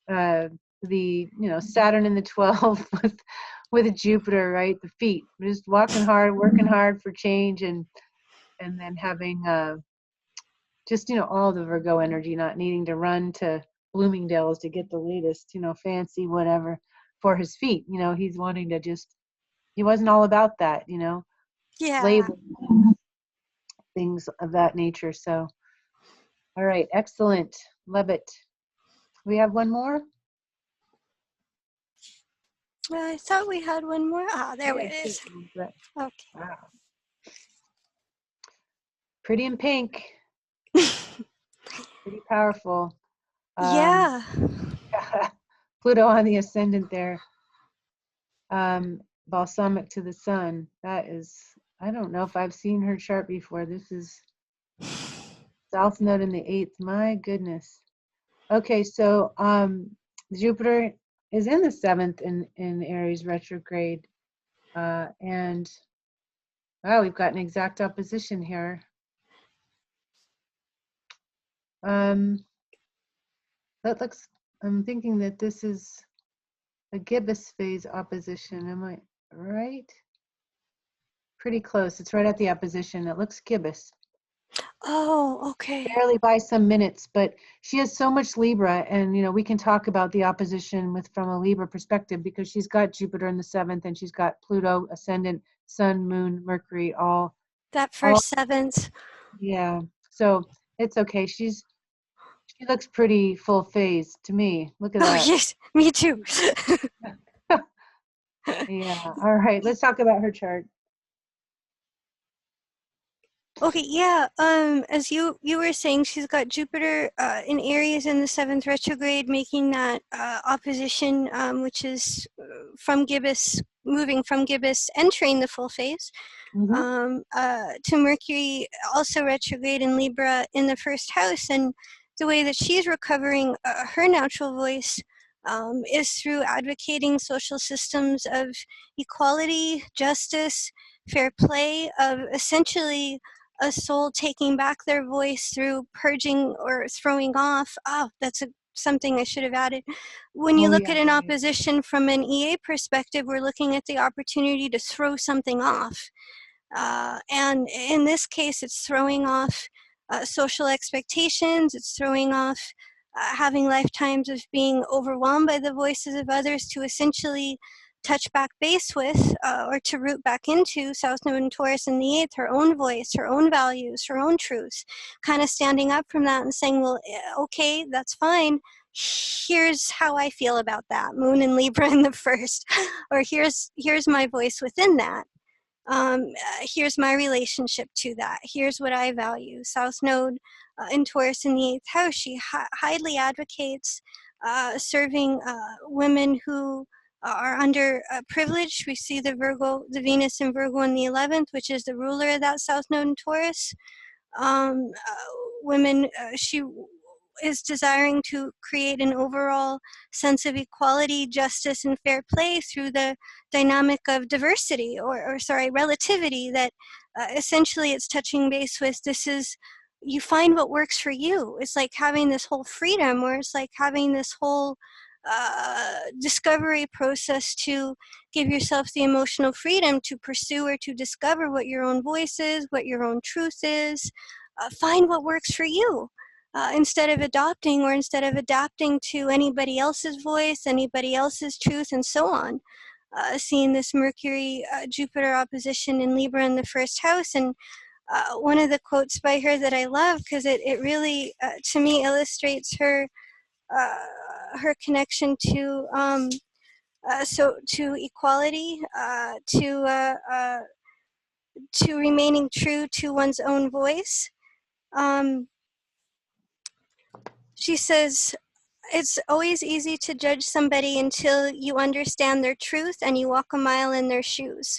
the Saturn in the 12th with Jupiter, right? The feet, just walking hard, working hard for change, and then having just all the Virgo energy, not needing to run to Bloomingdale's to get the latest fancy whatever for his feet. He's wanting to he wasn't all about that, labels, things of that nature. So all right, excellent, love it. We have one more. I thought we had one more. There it is. Okay. Wow. Pretty in pink. Pretty powerful. Um, Yeah. Pluto on the ascendant there. Balsamic to the sun. That is, I don't know if I've seen her chart before. This is South Node in the 8th. My goodness. Okay, so Jupiter is in the 7th in Aries retrograde. And wow, we've got an exact opposition here. That looks, I'm thinking that this is a gibbous phase opposition. Am I right? Pretty close. It's right at the opposition. It looks gibbous. Oh, okay. Barely by some minutes, but she has so much Libra, and we can talk about the opposition from a Libra perspective, because she's got Jupiter in the 7th, and she's got Pluto, ascendant, Sun, Moon, Mercury, all. That first seventh. Yeah. So it's okay. She looks pretty full phase to me. Look at Oh, that. yes, me too. Yeah. All right. Let's talk about her chart. Okay, yeah. As you were saying, she's got Jupiter in Aries in the 7th retrograde, making that opposition, which is from gibbous, moving from gibbous, entering the full phase, to Mercury, also retrograde in Libra in the first house. And the way that she's recovering her natural voice is through advocating social systems of equality, justice, fair play, of essentially a soul taking back their voice through purging or throwing off. Oh, that's something I should have added. When you Oh, look yeah, at an right. opposition from an EA perspective, we're looking at the opportunity to throw something off. And in this case, it's throwing off social expectations, it's throwing off having lifetimes of being overwhelmed by the voices of others to essentially touch back base with, or to root back into South Node and Taurus in the 8th, her own voice, her own values, her own truths, kind of standing up from that and saying, well, okay, that's fine. Here's how I feel about that. Moon and Libra in the first, or here's my voice within that. Here's my relationship to that. Here's what I value. South Node in Taurus in the 8th house, she highly advocates serving women who are under privilege. We see the Venus in Virgo in the 11th, which is the ruler of that South Node in Taurus. Women, she is desiring to create an overall sense of equality, justice, and fair play through the dynamic of diversity, or relativity, that essentially it's touching base with. This is, you find what works for you. It's like having this whole freedom, or it's like having this whole discovery process to give yourself the emotional freedom to pursue or to discover what your own voice is, what your own truth is. Find what works for you. Instead of adopting to anybody else's voice, anybody else's truth, and so on. Seeing this Mercury Jupiter opposition in Libra in the first house. And one of the quotes by her that I love, because it really, to me, illustrates her her connection to to equality, to remaining true to one's own voice. She says, it's always easy to judge somebody until you understand their truth and you walk a mile in their shoes.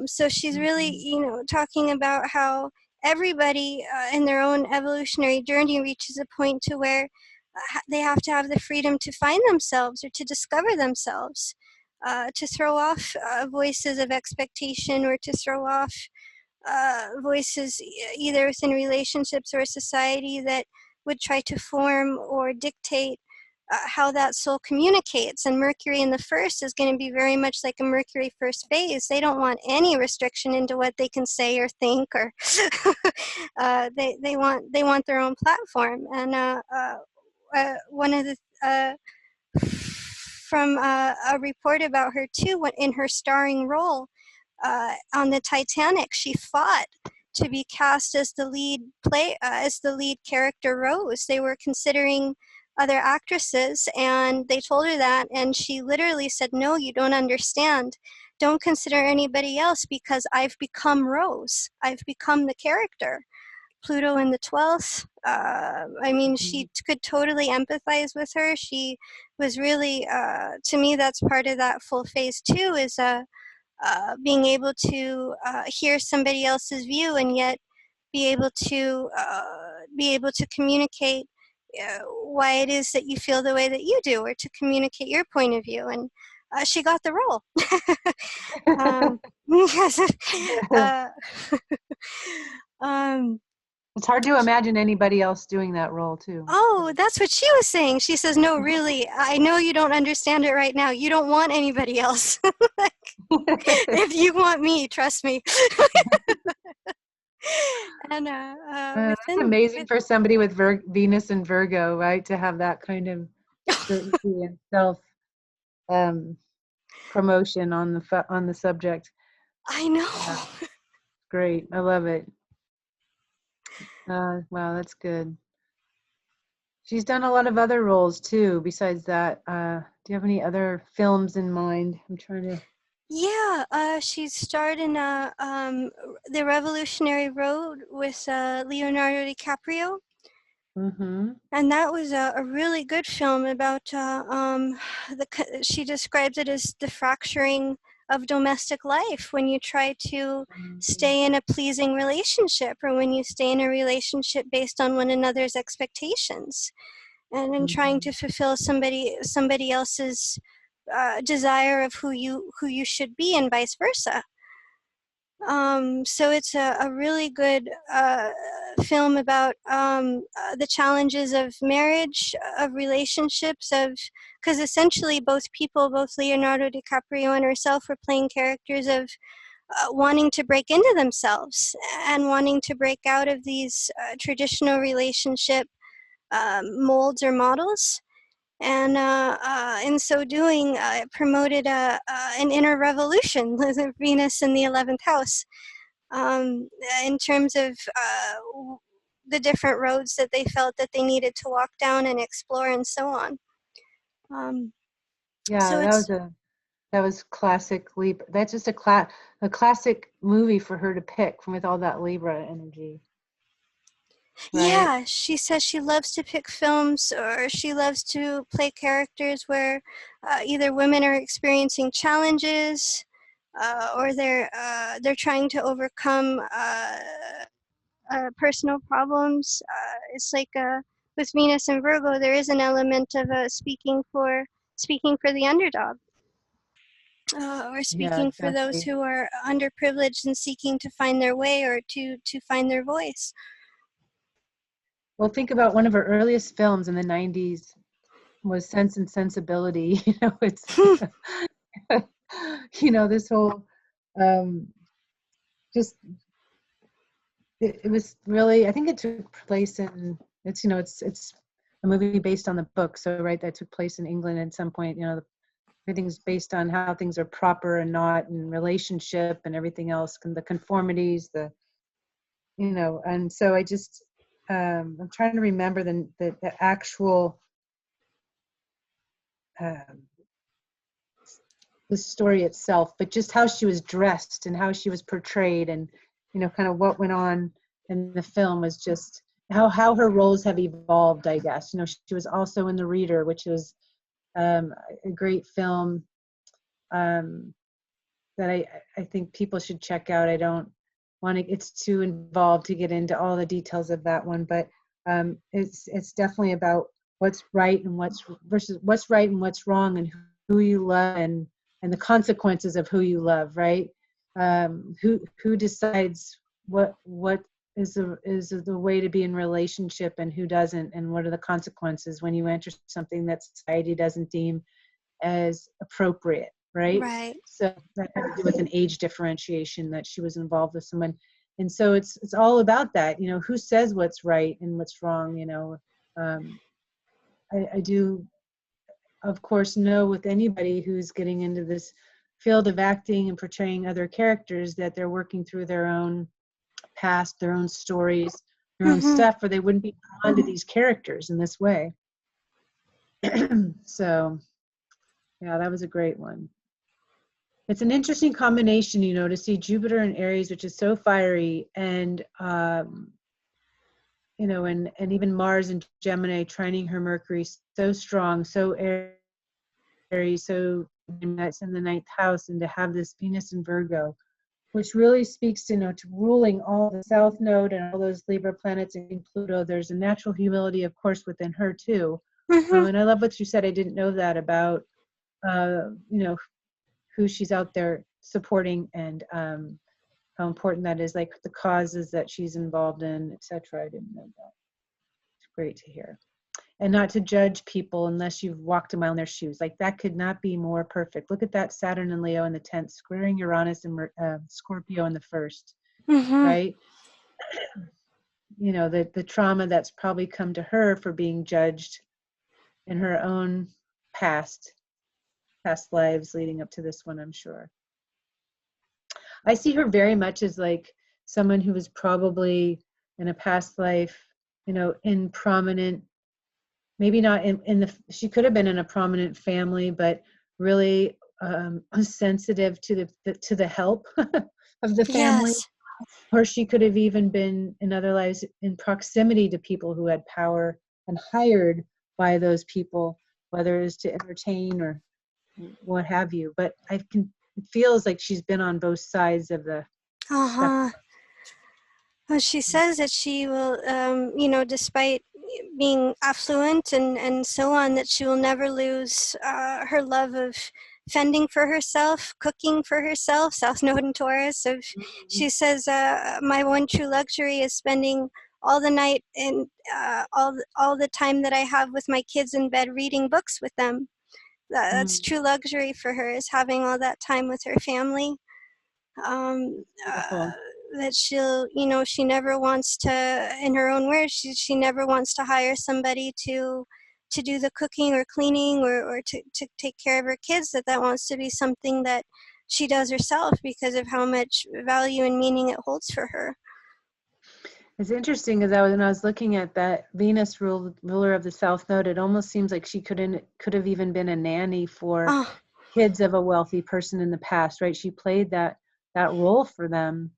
So she's really, talking about how everybody in their own evolutionary journey reaches a point to where they have to have the freedom to find themselves or to discover themselves, to throw off voices of expectation, or to throw off voices either within relationships or society that would try to form or dictate how that soul communicates. And Mercury in the first is going to be very much like a Mercury first phase. They don't want any restriction into what they can say or think, or they want their own platform. And one of the from a report about her too, in her starring role on the Titanic, she fought to be cast as the lead character Rose. They were considering other actresses, and they told her that, and she literally said, no, you don't understand. Don't consider anybody else, because I've become Rose. I've become the character. Pluto in the 12th. I mean, she could totally empathize with her. She was really, to me, that's part of that full phase too, is being able to hear somebody else's view and yet be able to communicate why it is that you feel the way that you do, or to communicate your point of view. And she got the role. uh, It's hard to imagine anybody else doing that role too. Oh, that's what she was saying. She says, no, really, I know you don't understand it right now. You don't want anybody else. Like, if you want me, trust me. And That's amazing for somebody with Venus and Virgo, right? To have that kind of certainty and self promotion on the subject. I know. Yeah. Great, I love it. Wow, that's good. She's done a lot of other roles too. Besides that, do you have any other films in mind? I'm trying to. Yeah, she starred in the Revolutionary Road with Leonardo DiCaprio. Mm-hmm. And that was a really good film about, she describes it as the fracturing of domestic life when you try to stay in a pleasing relationship, or when you stay in a relationship based on one another's expectations, and in trying to fulfill somebody else's desire of who you should be, and vice versa. So it's a really good film about the challenges of marriage, of relationships, because essentially both Leonardo DiCaprio and herself were playing characters of wanting to break into themselves and wanting to break out of these traditional relationship molds or models. And in so doing, it promoted an inner revolution, Venus in the 11th house, in terms of the different roads that they felt that they needed to walk down and explore, and so on. Yeah, So that was classic Libra. That's just a classic movie for her to pick from, with all that Libra energy. Right? Yeah, she says she loves to pick films, or she loves to play characters where either women are experiencing challenges, or they're trying to overcome personal problems. It's like with Venus and Virgo, there is an element of speaking for the underdog, or speaking for those who are underprivileged and seeking to find their way, or to find their voice. Well, think about one of her earliest films in the 90s was Sense and Sensibility. It's this whole just it was really, I think it took place in, it's a movie based on the book, so right, that took place in England at some point. Everything's based on how things are proper and not, and relationship and everything else, and the conformities, and so I just I'm trying to remember the actual the story itself, but just how she was dressed and how she was portrayed, and kind of what went on in the film was just how her roles have evolved, I guess. She was also in The Reader, which was a great film that I think people should check out. I don't want to, it's too involved to get into all the details of that one, but it's definitely about what's right and what's right and what's wrong, and who you love, and the consequences of who you love, right? Who decides what is the way to be in relationship, and who doesn't, and what are the consequences when you enter something that society doesn't deem as appropriate, right? Right. So that had to do with an age differentiation, that she was involved with someone, and so it's all about that. Who says what's right and what's wrong. I do, of course, know with anybody who's getting into this field of acting and portraying other characters, that they're working through their own past, their own stories, their own stuff, or they wouldn't be drawn to these characters in this way. So yeah, that was a great one. It's an interesting combination, to see Jupiter in Aries, which is so fiery, and you know, and even Mars and Gemini trining her Mercury so strong, so airy, so that's in the ninth house, and to have this Venus in Virgo, which really speaks to, you know, to ruling all the South Node and all those Libra planets and Pluto. There's a natural humility, of course, within her too. Mm-hmm. And I love what you said. I didn't know that about, you know, who she's out there supporting, and how important that is, like the causes that she's involved in, etc. I didn't know that. It's great to hear. And not to judge people unless you've walked a mile in their shoes. Like that could not be more perfect. Look at that Saturn and Leo in the 10th, squaring Uranus and Scorpio in the 1st, Mm-hmm. right? You know, the trauma that's probably come to her for being judged in her own past lives leading up to this one, I'm sure. I see her very much as like someone who was probably in a past life, you know, in prominent, maybe not in the, she could have been in a prominent family, but really sensitive to the help of the family. Yes. Or she could have even been in other lives in proximity to people who had power and hired by those people, whether it is to entertain or what have you. But it feels like she's been on both sides of the Uh-huh. spectrum. Well, she says that she will, you know, despite being affluent and so on, that she will never lose her love of fending for herself, cooking for herself, South Node and Taurus. So she says, my one true luxury is spending all the night and all the time that I have with my kids in bed reading books with them. That's true luxury for her, is having all that time with her family. Beautiful. That she'll, you know, she never wants to, in her own words, she never wants to hire somebody to do the cooking or cleaning or to take care of her kids, that wants to be something that she does herself because of how much value and meaning it holds for her. It's interesting because when I was looking at that Venus ruler of the South Node, it almost seems like she could have even been a nanny for kids of a wealthy person in the past, right? She played that role for them,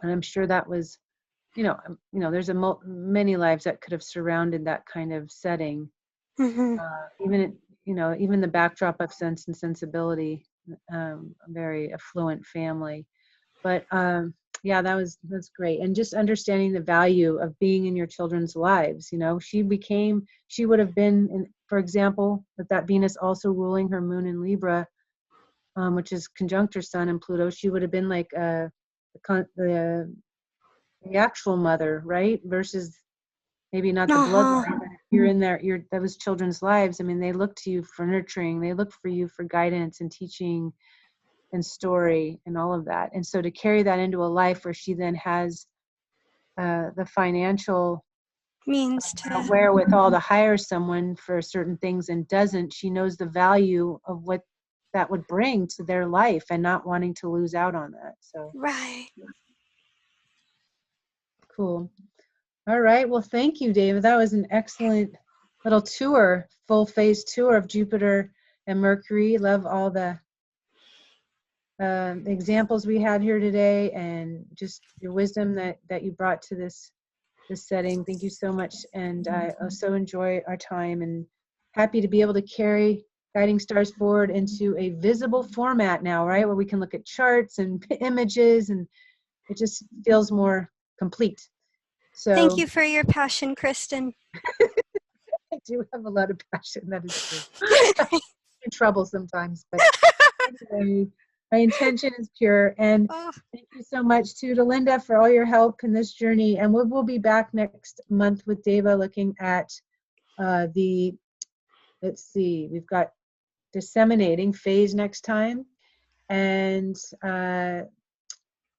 and I'm sure that was, you know, there's many lives that could have surrounded that kind of setting. Mm-hmm. Even the backdrop of Sense and Sensibility, a very affluent family, but yeah, that's great. And just understanding the value of being in your children's lives. You know, she would have been, for example, with that Venus also ruling her moon in Libra, which is conjunct her Sun and Pluto. She would have been like the actual mother, right? Versus maybe not the bloodline, but if you're in those children's lives. I mean, they look to you for nurturing. They look for you for guidance and teaching and story and all of that. And so to carry that into a life where she then has the financial means to wherewithal to hire someone for certain things and doesn't, she knows the value of what that would bring to their life and not wanting to lose out on that. So right. Cool. All right. Well, thank you, David. That was an excellent little tour, full phase tour of Jupiter and Mercury. Love all the examples we had here today, and just your wisdom that you brought to this setting. Thank you so much. And I so enjoy our time, and happy to be able to carry Guiding Stars forward into a visible format now, right? Where we can look at charts and images, and it just feels more complete. So thank you for your passion, Kristin. I do have a lot of passion, that is true. In trouble sometimes, but anyway, my intention is pure. And thank you so much to Linda for all your help in this journey. And we'll be back next month with Deva looking at let's see, we've got disseminating phase next time. And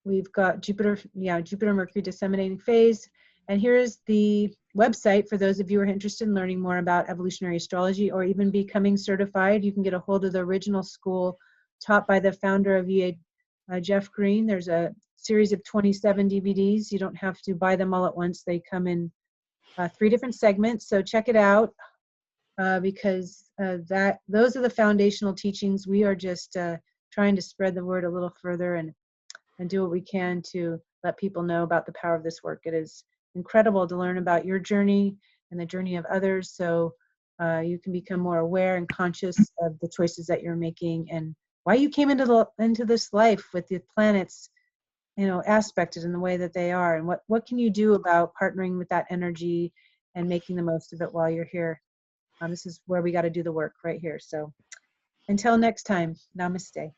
we've got Jupiter Mercury disseminating phase. And here's the website for those of you who are interested in learning more about evolutionary astrology or even becoming certified. You can get a hold of the original school taught by the founder of EA, Jeff Green. There's a series of 27 DVDs. You don't have to buy them all at once. They come in 3 different segments. So check it out because those are the foundational teachings. We are just trying to spread the word a little further and do what we can to let people know about the power of this work. It is incredible to learn about your journey and the journey of others, so you can become more aware and conscious of the choices that you're making and why you came into this life with the planets, you know, aspected in the way that they are, and what can you do about partnering with that energy and making the most of it while you're here. This is where we got to do the work right here. So until next time, namaste.